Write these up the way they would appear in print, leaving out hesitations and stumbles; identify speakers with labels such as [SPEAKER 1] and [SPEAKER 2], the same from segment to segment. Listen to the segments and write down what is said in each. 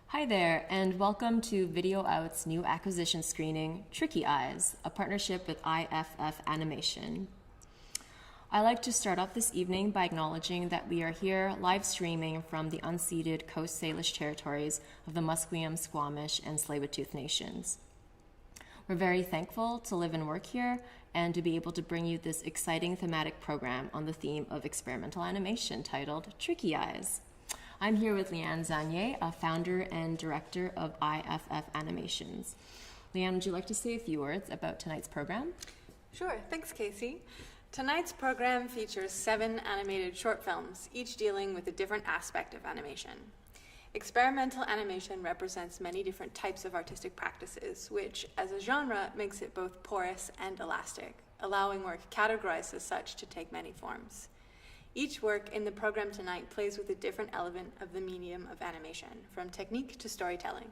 [SPEAKER 1] Hi there, and welcome to Video Out's new acquisition screening, Tricky Eyes, a partnership with IFF Animation. I'd like to start off this evening by acknowledging that we are here live streaming from the Unceded Coast Salish Territories of the Musqueam, Squamish, and Tsleil-Waututh nations. We're very thankful to live and work here and to be able to bring you this exciting thematic program on the theme of experimental animation titled Tricky Eyes. I'm here with Leanne Zanier, a founder and director of IFF Animations. Leanne, would you like to say a few words about tonight's program?
[SPEAKER 2] Sure, thanks Casey. Tonight's program features 7 animated short films, each dealing with a different aspect of animation. Experimental animation represents many different types of artistic practices, which, as a genre, makes it both porous and elastic, allowing work categorized as such to take many forms. Each work in the program tonight plays with a different element of the medium of animation, from technique to storytelling.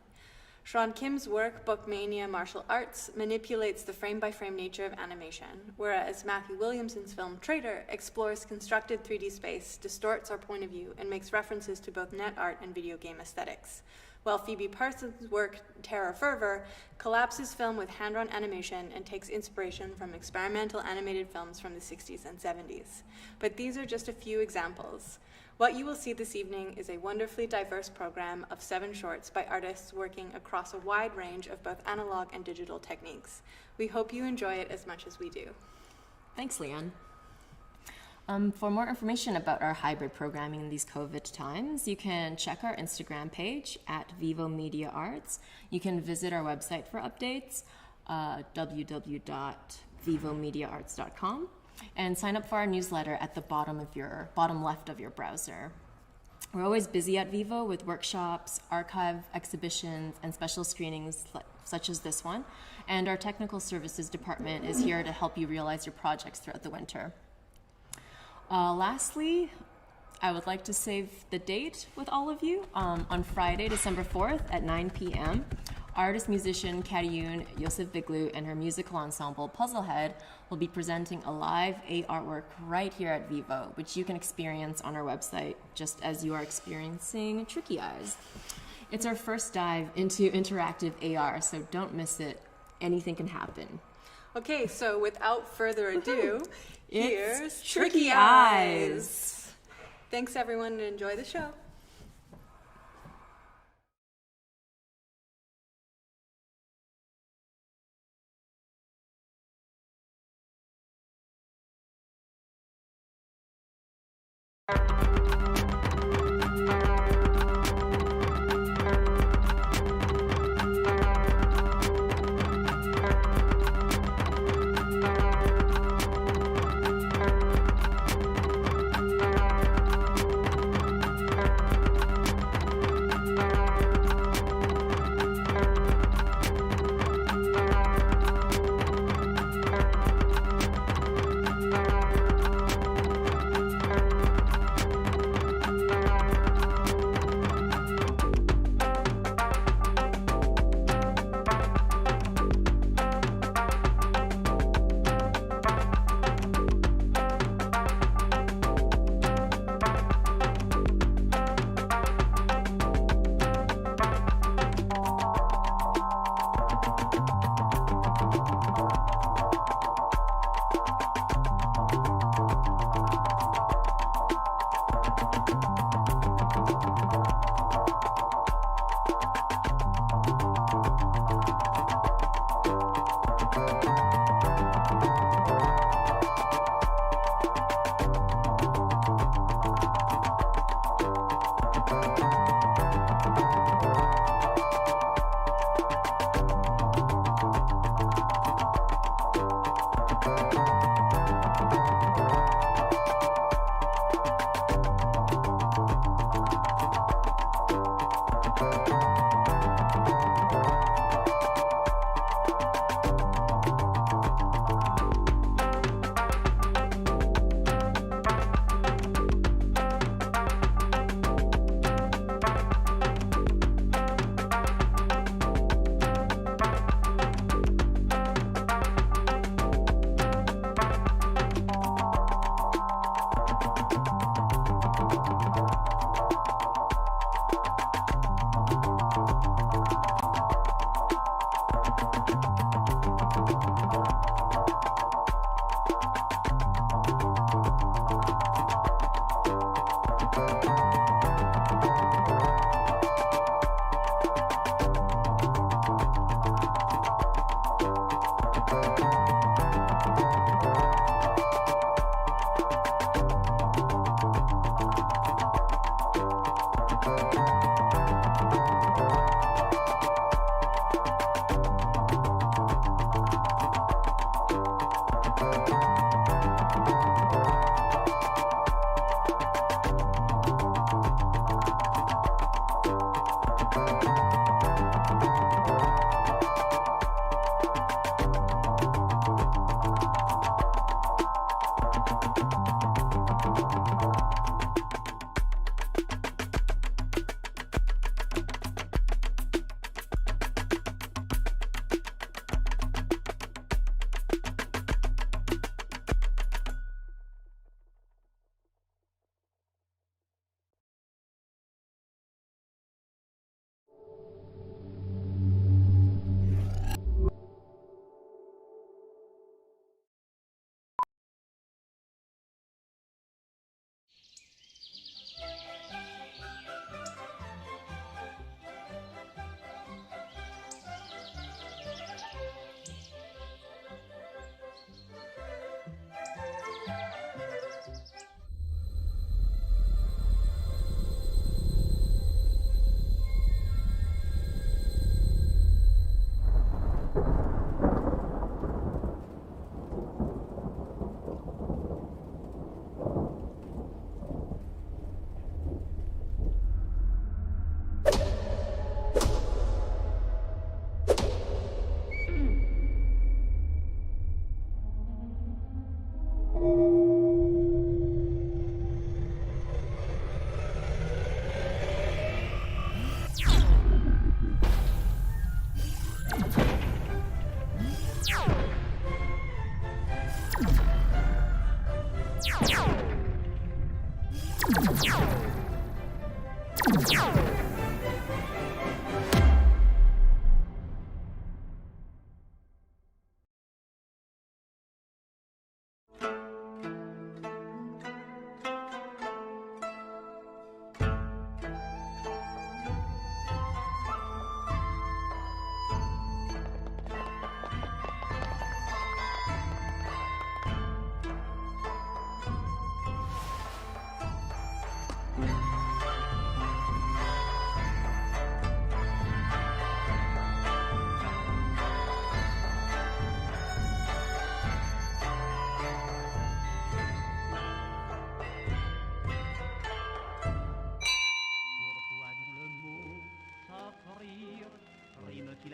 [SPEAKER 2] Shon Kim's work, Bookmania Martial Arts, manipulates the frame-by-frame nature of animation, whereas Matthew Williamson's film Traitor explores constructed 3D space, distorts our point of view, and makes references to both net art and video game aesthetics. While Phoebe Parsons' work, Fervor, collapses film with hand-drawn animation and takes inspiration from experimental animated films from the 60s and 70s. But these are just a few examples. What you will see this evening is a wonderfully diverse program of 7 shorts by artists working across a wide range of both analog and digital techniques. We hope you enjoy it as much as we do.
[SPEAKER 1] Thanks, Leanne. For more information about our hybrid programming in these COVID times, you can check our Instagram page at Vivo Media Arts. You can visit our website for updates, www.vivomediaarts.com, and sign up for our newsletter at the bottom left of your browser. We're always busy at Vivo with workshops, archive exhibitions, and special screenings such as this one, and our technical services department is here to help you realize your projects throughout the winter. Lastly, I would like to save the date with all of you. On Friday, December 4th at 9 p.m., artist-musician Kyirong Yosef Biglu and her musical ensemble Puzzlehead will be presenting a live artwork right here at Vivo, which you can experience on our website, just as you are experiencing Tricky Eyes. It's our first dive into interactive AR, so don't miss it. Anything can happen.
[SPEAKER 2] Okay, so without further ado, here's
[SPEAKER 1] Tricky Eyes.
[SPEAKER 2] Thanks everyone and enjoy the show.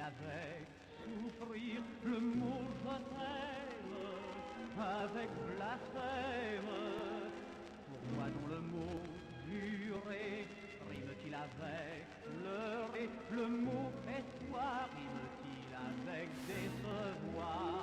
[SPEAKER 3] Avec souffrir le mot je t'aime, avec blasphème. Pourquoi donc le mot durer rime-t-il avec pleurer? Le mot espoir rime-t-il avec décevoir?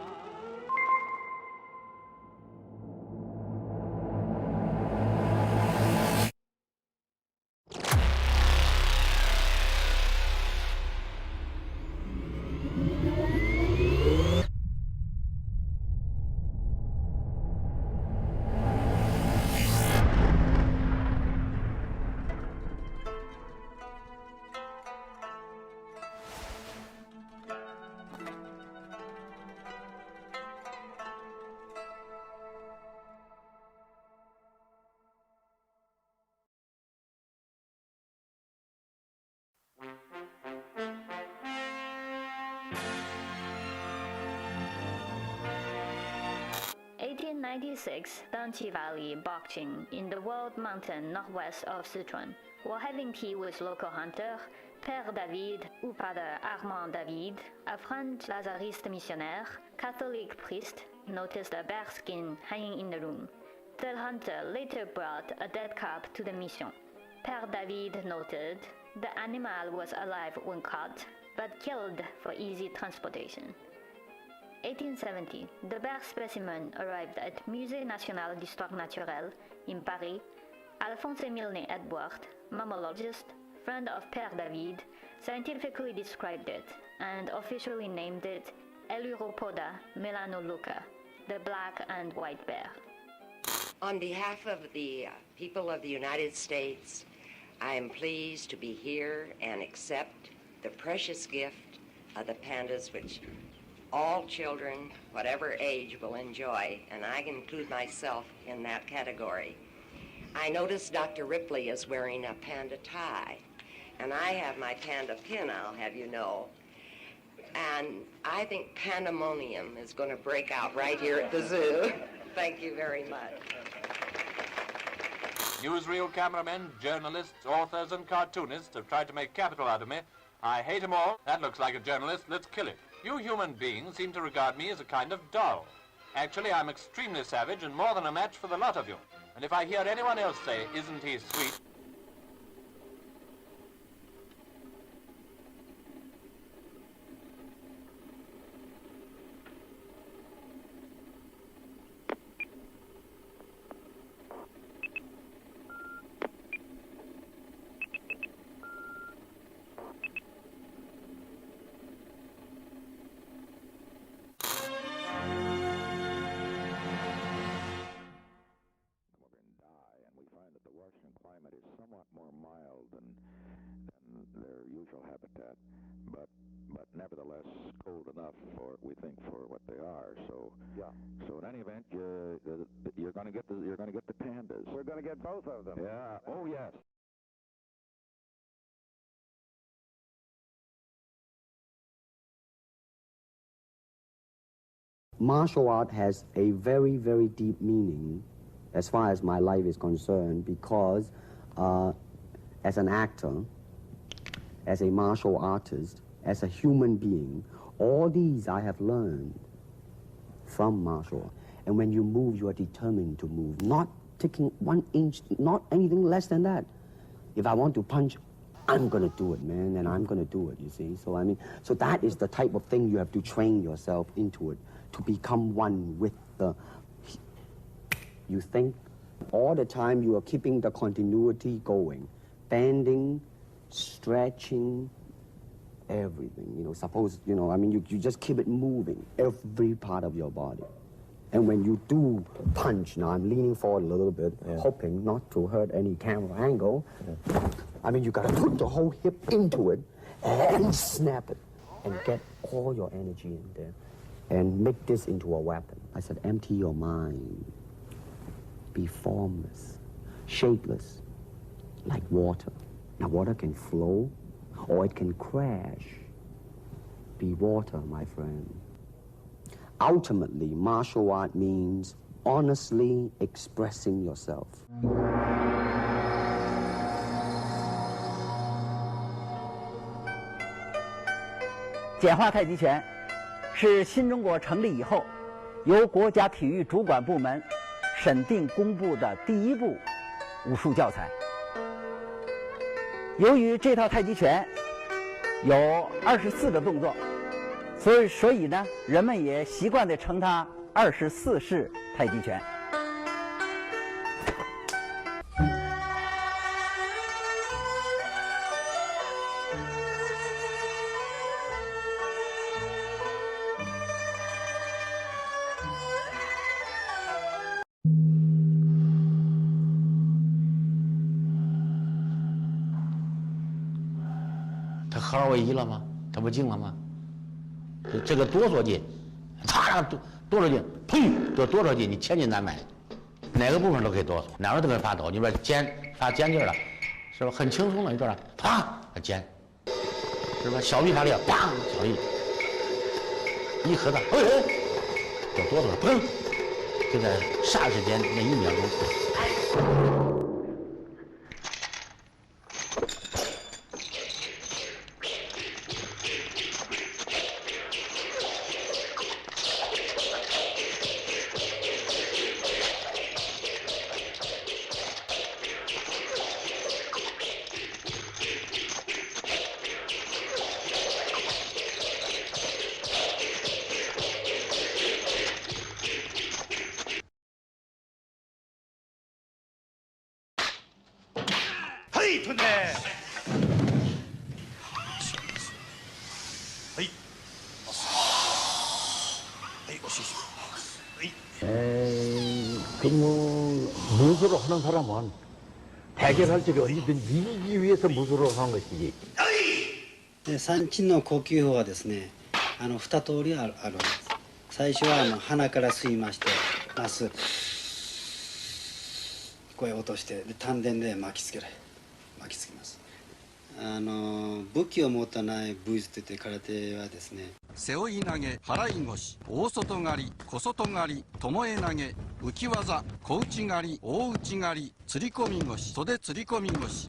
[SPEAKER 4] In 1896, Danchi Valley, Bokching, in the World Mountain northwest of Sichuan, were having tea with local hunter, Père David, ou Father Armand David, a French Lazariste missionnaire, Catholic priest, noticed a bear skin hanging in the room. The hunter later brought a dead calf to the mission. Père David noted the animal was alive when caught, but killed for easy transportation. 1870, the bear specimen arrived at Musée National d'Histoire Naturelle in Paris. Alphonse Milne Edward, mammologist, friend of Père David, scientifically described it and officially named it Eluropoda melanoluca, the black and white bear.
[SPEAKER 5] On behalf of the people of the United States, I am pleased to be here and accept the precious gift of the pandas, which all children, whatever age, will enjoy, and I include myself in that category. I notice Dr. Ripley is wearing a panda tie, and I have my panda pin, I'll have you know. And I think pandemonium is going to break out right here at the zoo. Thank you very much.
[SPEAKER 6] Newsreel cameramen, journalists, authors, and cartoonists have tried to make capital out of me. I hate them all. That looks like a journalist. Let's kill it. You human beings seem to regard me as a kind of doll. Actually, I'm extremely savage and more than a match for the lot of you. And if I hear anyone else say, "Isn't he sweet?"
[SPEAKER 7] Climate is somewhat more mild than their usual habitat, but nevertheless cold enough for, we think, for what they are. So yeah. So in any event, you're going to get the pandas.
[SPEAKER 8] We're going to get both of them.
[SPEAKER 7] Yeah. Oh yes.
[SPEAKER 9] Martial art has a very, very deep meaning as far as my life is concerned, because as an actor, as a martial artist, as a human being, all these I have learned from martial art. And when you move, you are determined to move, not taking 1 inch, not anything less than that. If I want to punch, I'm going to do it, man, and I'm going to do it, you see. So, I mean, so that is the type of thing you have to train yourself into it, to become one with the... You think all the time you are keeping the continuity going, bending, stretching, everything. You know, suppose, you know, I mean, you just keep it moving, every part of your body. And when you do punch, now I'm leaning forward a little bit, hoping not to hurt any camera angle. I mean, you gotta put the whole hip into it and snap it and get all your energy in there and make this into a weapon. I said, empty your mind. Be formless, shapeless, like water. Now, water can flow or it can crash. Be water, my friend. Ultimately, martial art means honestly expressing yourself.
[SPEAKER 8] 简化太极拳是新中国成立以后，由国家体育主管部门审定公布的第一部武术教材。由于这套太极拳有24个动作，所以呢，人们也习惯地称它24式太极拳。
[SPEAKER 10] 他合二为一了吗？他不静了吗？这个多少劲，啪多少劲，砰多少劲，你千斤难买，哪个部分都可以哆嗦，哪儿都可以发抖。你说发尖劲了，是吧？很轻松的，你知道吧？啪尖，是吧？小臂发力，砰小力，一合掌，就哆嗦了，砰，就在霎时间那1秒钟。
[SPEAKER 11] 무술을 하는 사람은 해결할 적에 어디든 이기기 위해서 무술을 하는 것이지.
[SPEAKER 12] 三鎮の呼吸法はですね、2通りあるんです。最初は鼻から吸いまして、まっすぐ声を落として丹田で巻きつけます。武器を持たない武術といって空手はですね。
[SPEAKER 13] 背負い投げ、払い腰、大外刈り、小外刈り、巴投げ、浮き技、小内刈り、大内刈り、吊り込み腰、袖吊り込み腰。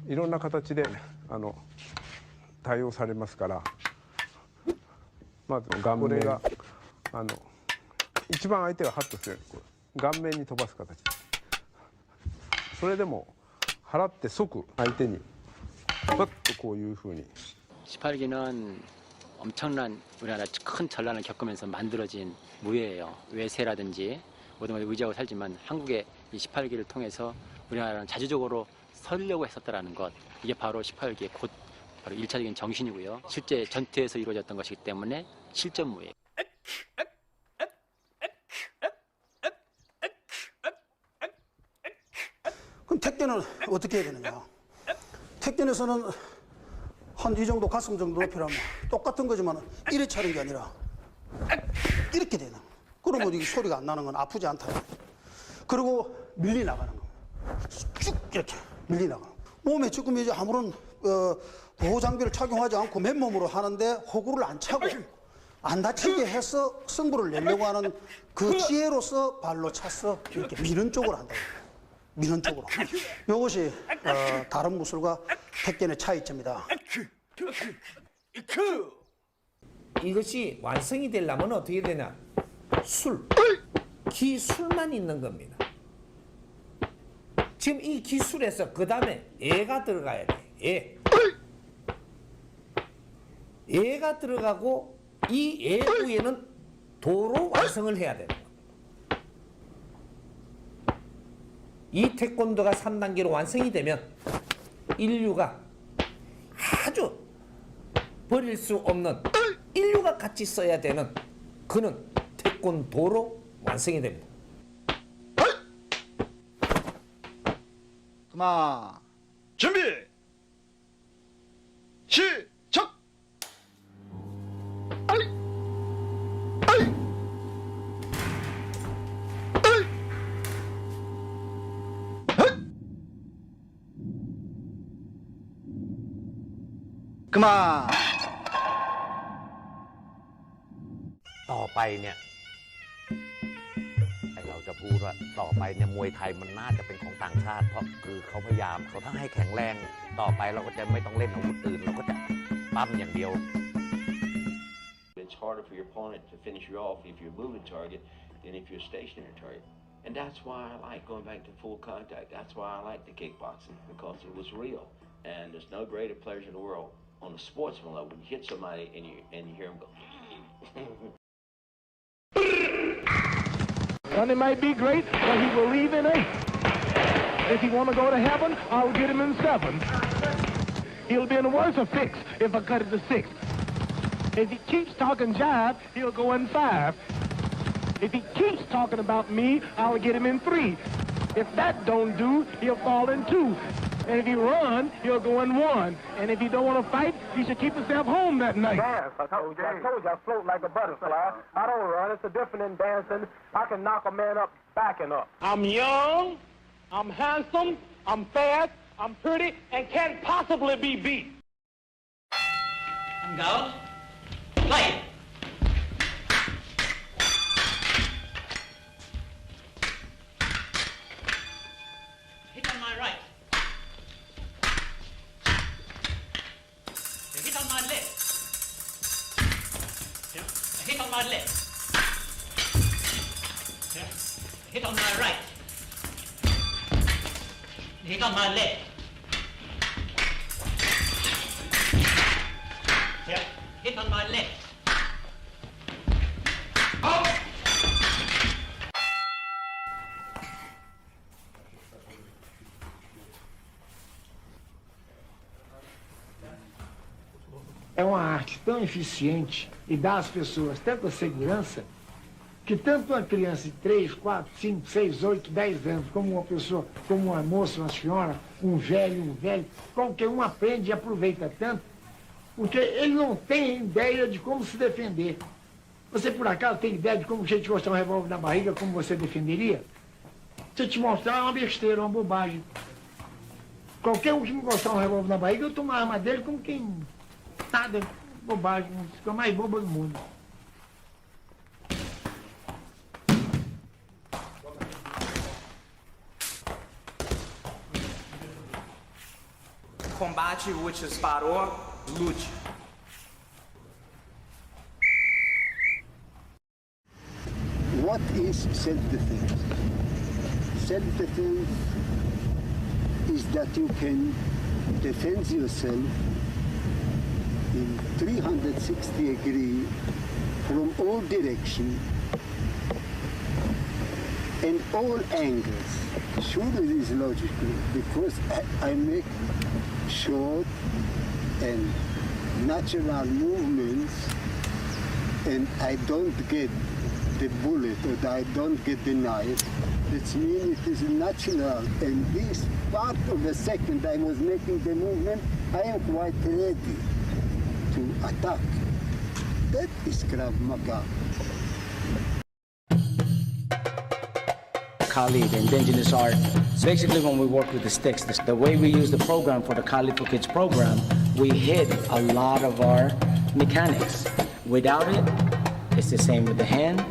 [SPEAKER 14] いろんな形で対応されますから、まずこれが一番相手がハッとするように顔面に飛ばす形。それでも払って即相手にパッとこういうふうに。
[SPEAKER 15] 18기는 엄청난 우리나라 큰 전란을 겪으면서 만들어진 무예예요. 외세라든지 모든 것을 의지하고 살지만 한국의 이 18기를 통해서 우리나라는 자주적으로 서려고 했었다라는 것, 이게 바로 18기의 곧 바로 1차적인 정신이고요. 실제 전투에서 이루어졌던 것이기 때문에 실전 무예.
[SPEAKER 16] 그럼 택견은 어떻게 해야 되느냐? 택견에서는 한 이 정도 가슴 정도 높이라면 똑같은 거지만 이래 차는 게 아니라 이렇게 되는. 그러면 이게 소리가 안 나는 건 아프지 않다. 그리고 밀리 나가는 거. 쭉 이렇게 밀리 나가는 거. 몸에 지금 이제 아무런 보호 장비를 착용하지 않고 맨몸으로 하는데 호구를 안 차고 안 다치게 해서 승부를 내려고 하는 그 지혜로서 발로 차서 이렇게 미는 쪽으로 한다. 미는 쪽으로. 이것이 다른 무술과 택견의 차이점이다.
[SPEAKER 17] 이것이 완성이 되려면 어떻게 되냐? 기술만 있는 겁니다. 지금 이 기술에서 그 다음에 애가 들어가야 돼. 애가 들어가고 이 애 후에는 도로 완성을 해야 되는 겁니다. 이 태권도가 3단계로 완성이 되면 인류가 아주 버릴 수 없는 인류가 같이 써야 되는 그는 태권도로 완성이 됩니다.
[SPEAKER 18] 그만 준비 시작. 그만.
[SPEAKER 10] ต่อไปเนี่ยเราจะพูดว่าต่อไปเนี่ยมวยไทยมันน่าจะเป็นของต่างชาติเพราะคือเขาพยายามเขาทั้งให้แข็งแรงต่อไปเราก็จะไม่ต้องเล่นอาวุธอื่นเราก็จะปั้มอย่างเดียว
[SPEAKER 19] It's harder for your opponent to finish you off if you're moving target than if you're stationary target. And that's why I like going back to full contact. That's why I like the kickboxing, because it was real. And there's no greater pleasure in the world on a sportsman level when you hit somebody and you hear them go.
[SPEAKER 3] Sunday might be great, but he will leave in 8. If he want to go to heaven, I'll get him in 7. He'll be in a worse fix if I cut it to 6. If he keeps talking jive, he'll go in 5. If he keeps talking about me, I'll get him in 3. If that don't do, he'll fall in 2. And if he run, he'll go in 1. And if he don't want to fight, he should keep himself home that night.
[SPEAKER 20] Dance. I told you I float like a butterfly. I don't run. It's a different in dancing. I can knock a man up backing up.
[SPEAKER 3] I'm young, I'm handsome, I'm fast, I'm pretty, and can't possibly be beat.
[SPEAKER 21] And go. Play. Hit on my right. Hit on my left. Hit on my left. Hit on my right. Hit on my left. Hit on my left. Oh!
[SPEAKER 11] É uma arte tão eficiente e dá às pessoas tanta segurança que tanto uma criança de 3, 4, 5, 6, 8, 10 anos, como uma pessoa, como uma moça, uma senhora, um velho, qualquer um aprende e aproveita tanto, porque ele não tem ideia de como se defender. Você, por acaso, tem ideia de como a gente mostrar um revólver na barriga, como você defenderia? Se eu te mostrar, é uma besteira, uma bobagem. Qualquer um que me mostrar um revólver na barriga, eu tomo a arma dele como quem... Nada, bobagem, fica a mais boba do mundo.
[SPEAKER 22] Combate, lute, disparou, lute.
[SPEAKER 23] What is self-defense? Self-defense is that you can defend yourself in 360 degrees from all directions and all angles. Surely it is logical because I make short and natural movements and I don't get the bullet or I don't get the knife. That means it is natural, and this part of the second I was making the movement, I am quite ready to attack. That is Krav Maga.
[SPEAKER 24] Kali, the indigenous art. So basically when we work with the sticks, the way we use the program for the Kali for Kids program, we hid a lot of our mechanics. Without it, it's the same with the hand,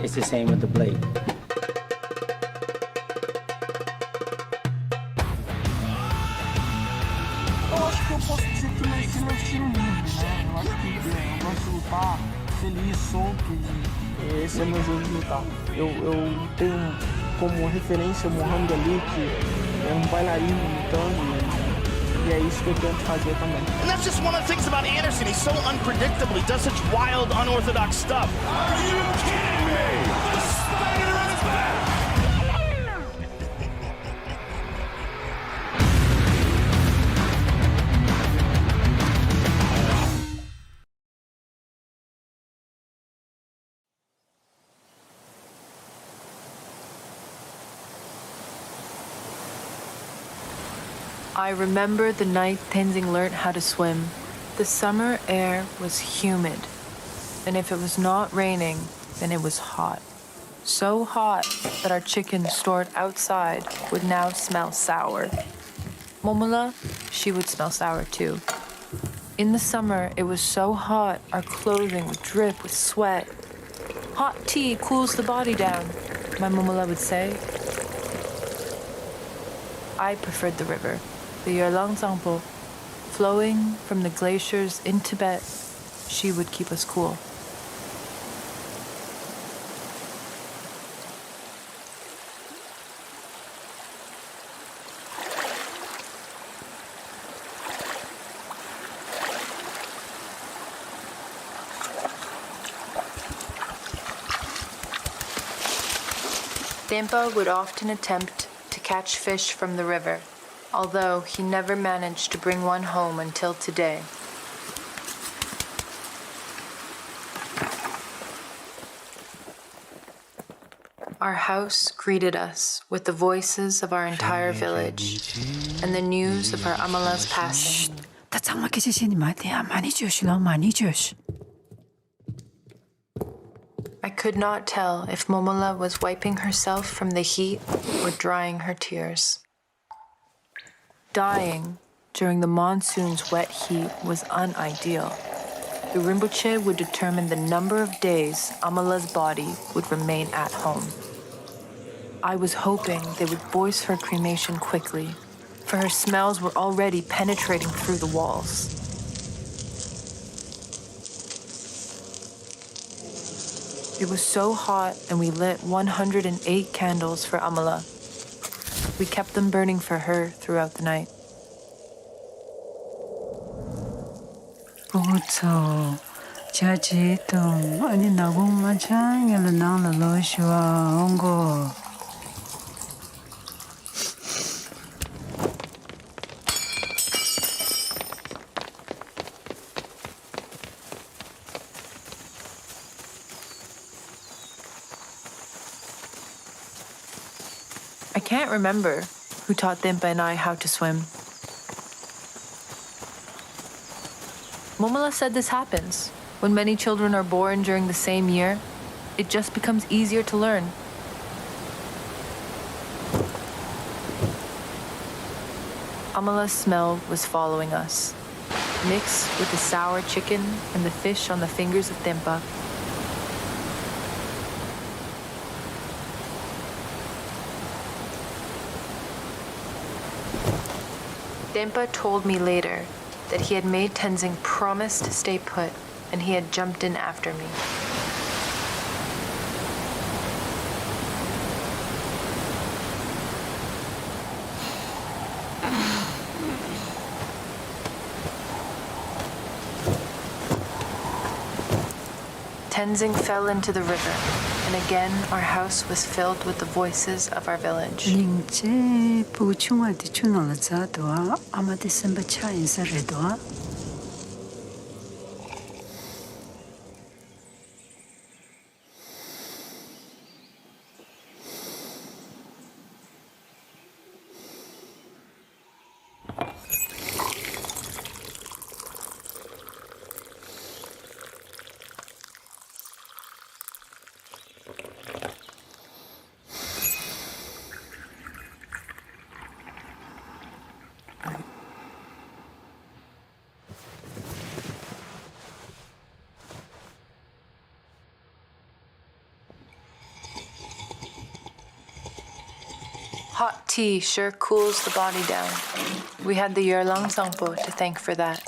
[SPEAKER 24] it's the same with the blade.
[SPEAKER 25] Eu acho que eu posso dizer que meu estilo é um estilo livre, né? Eu acho que eu gosto de lutar feliz, solto, e esse é meu jogo de lutar. Eu tenho como referência o Muhammad Ali, que é um bailarino lutando, e é isso que eu tento fazer também.
[SPEAKER 26] And that's just one of the things about Anderson. He's so unpredictable. He does such wild, unorthodox stuff. Are you kidding me? The spider on his back!
[SPEAKER 1] I remember the night Tenzing learned how to swim. The summer air was humid, and if it was not raining, then it was hot. So hot that our chicken stored outside would now smell sour. Momula, she would smell sour too. In the summer, it was so hot, our clothing would drip with sweat. Hot tea cools the body down, my Momula would say. I preferred the river, the Yarlung flowing from the glaciers in Tibet. She would keep us cool. Dempa would often attempt to catch fish from the river, although he never managed to bring one home until today. Our house greeted us with the voices of our entire village and the news of our Amala's passing. I could not tell if Momula was wiping herself from the heat or drying her tears. Dying during the monsoon's wet heat was unideal. The Rinpoche would determine the number of days Amala's body would remain at home. I was hoping they would voice her cremation quickly, for her smells were already penetrating through the walls. It was so hot, and we lit 108 candles for Amala. We kept them burning for her throughout the night. I can't remember who taught Dempa and I how to swim. Momula said this happens. When many children are born during the same year, it just becomes easier to learn. Amala's smell was following us, mixed with the sour chicken and the fish on the fingers of Dempa. Dempa told me later that he had made Tenzing promise to stay put, and he had jumped in after me. Tenzing fell into the river, and again our house was filled with the voices of our village. Hot tea sure cools the body down. We had the Yarlung to thank for that.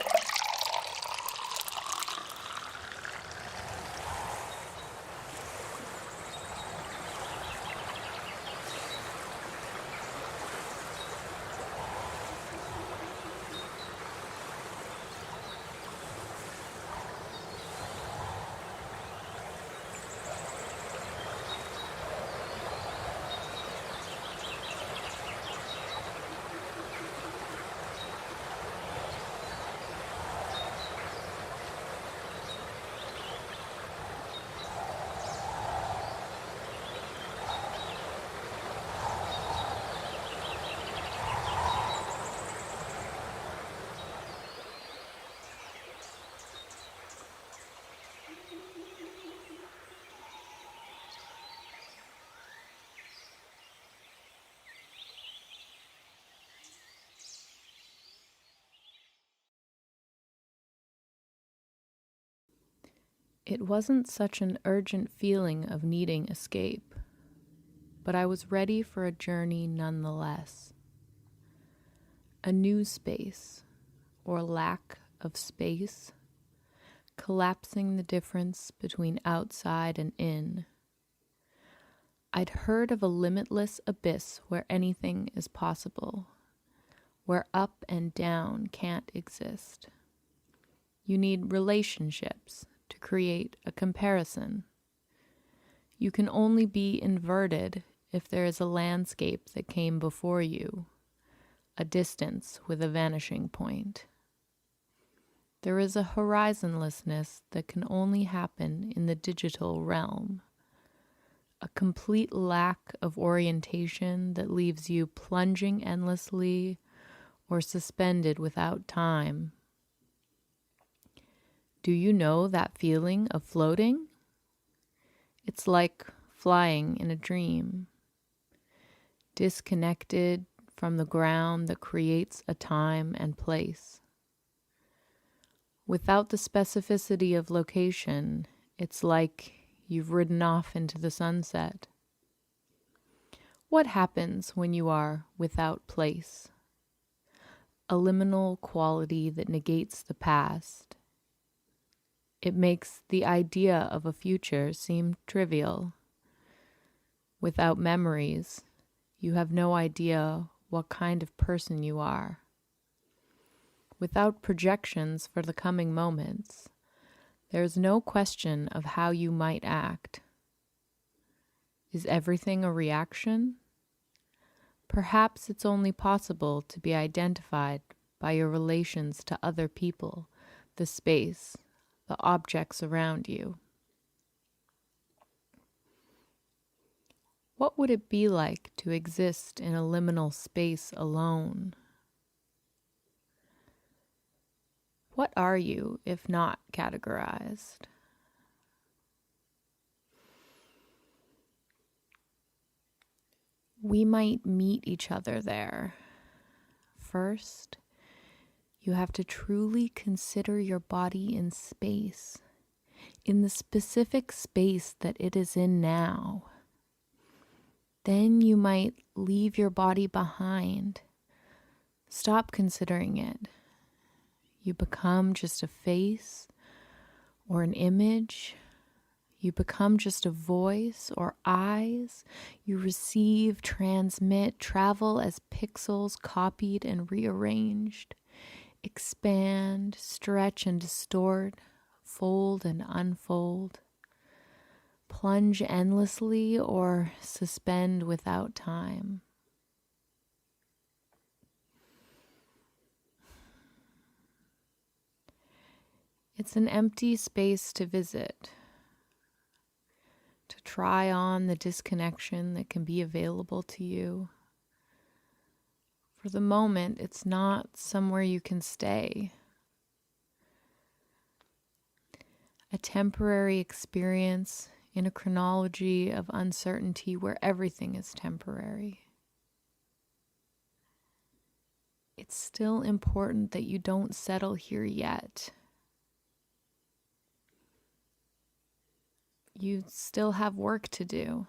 [SPEAKER 1] It wasn't such an urgent feeling of needing escape, but I was ready for a journey nonetheless. A new space, or lack of space, collapsing the difference between outside and in. I'd heard of a limitless abyss where anything is possible, where up and down can't exist. You need relationships to create a comparison. You can only be inverted if there is a landscape that came before you, a distance with a vanishing point. There is a horizonlessness that can only happen in the digital realm, a complete lack of orientation that leaves you plunging endlessly or suspended without time. Do you know that feeling of floating? It's like flying in a dream, disconnected from the ground that creates a time and place. Without the specificity of location, it's like you've ridden off into the sunset. What happens when you are without place? A liminal quality that negates the past. It makes the idea of a future seem trivial. Without memories, you have no idea what kind of person you are. Without projections for the coming moments, there is no question of how you might act. Is everything a reaction? Perhaps it's only possible to be identified by your relations to other people, the space, the objects around you. What would it be like to exist in a liminal space alone? What are you if not categorized? We might meet each other there. First, you have to truly consider your body in space, in the specific space that it is in now. Then you might leave your body behind. Stop considering it. You become just a face or an image. You become just a voice or eyes. You receive, transmit, travel as pixels copied and rearranged. Expand, stretch and distort, fold and unfold. Plunge endlessly or suspend without time. It's an empty space to visit, to try on the disconnection that can be available to you. For the moment, it's not somewhere you can stay. A temporary experience in a chronology of uncertainty where everything is temporary. It's still important that you don't settle here yet. You still have work to do.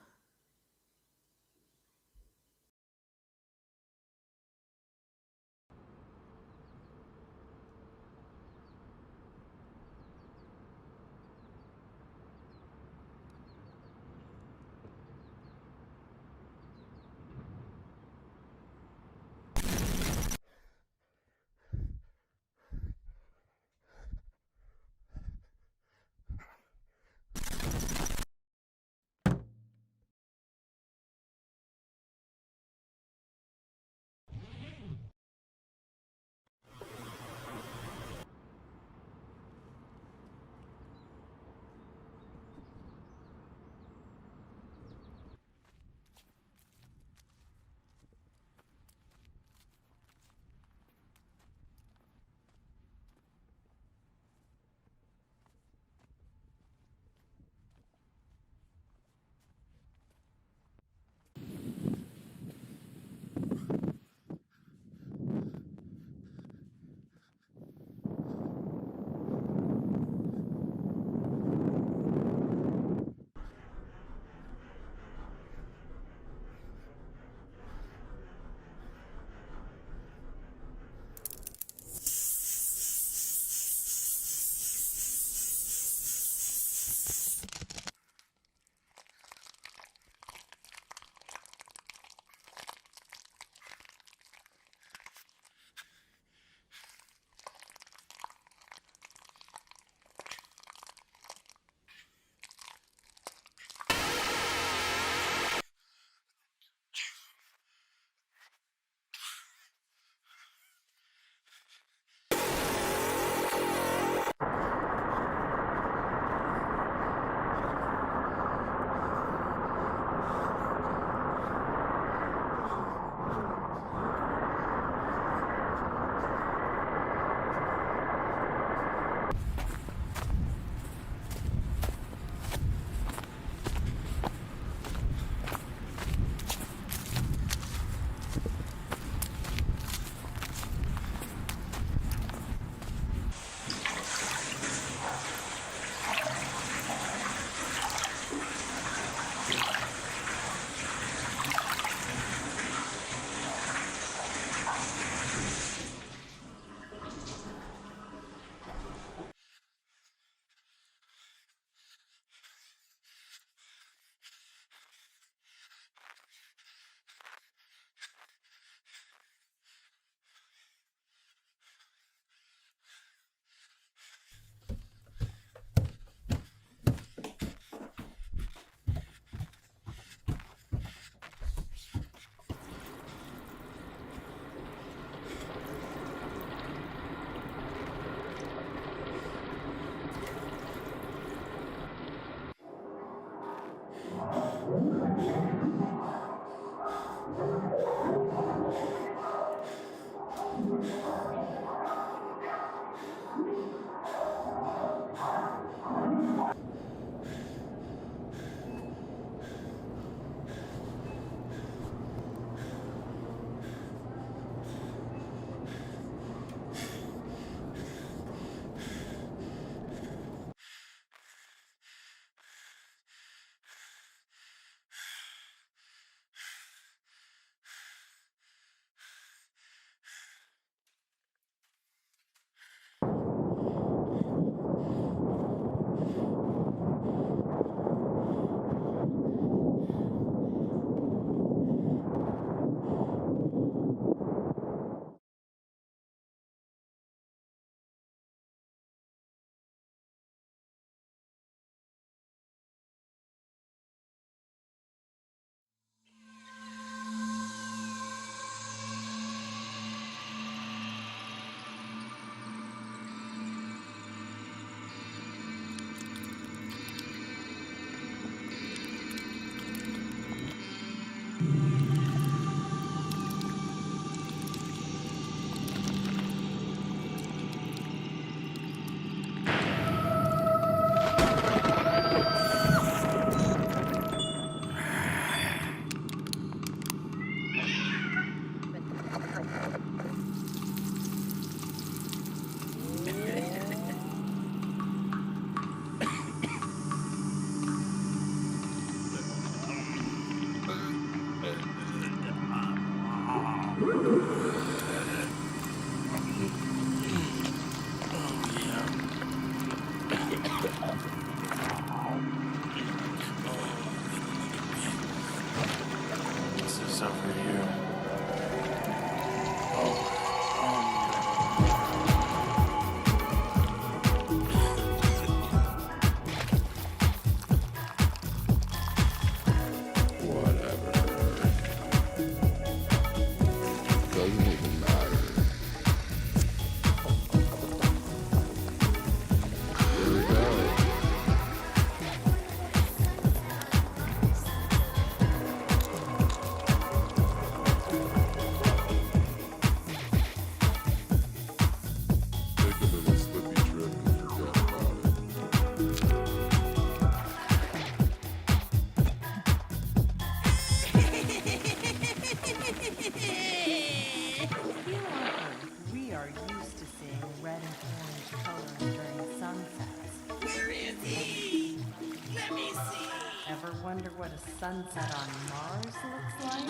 [SPEAKER 2] Sunset on Mars looks like?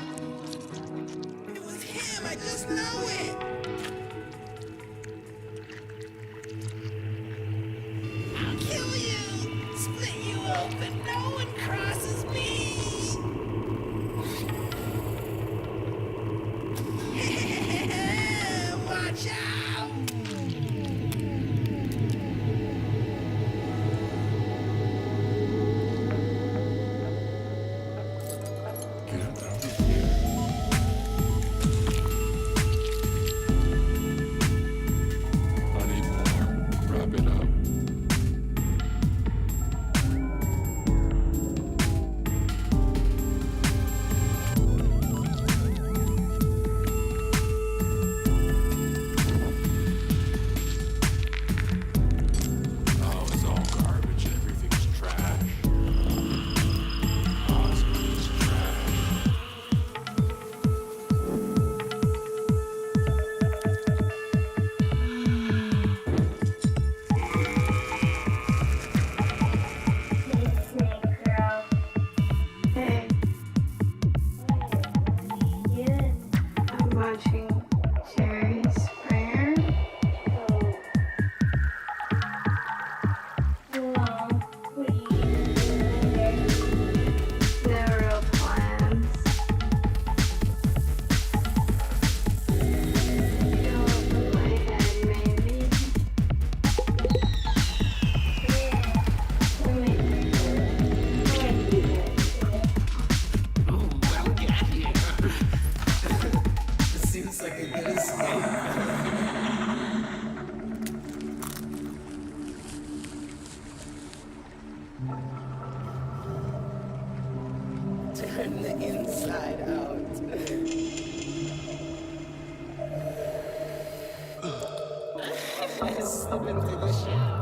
[SPEAKER 4] It was him, I just know it! I'll kill you! Split you open, no one crosses me! Watch out! Turn the inside out. Slip into the shadow.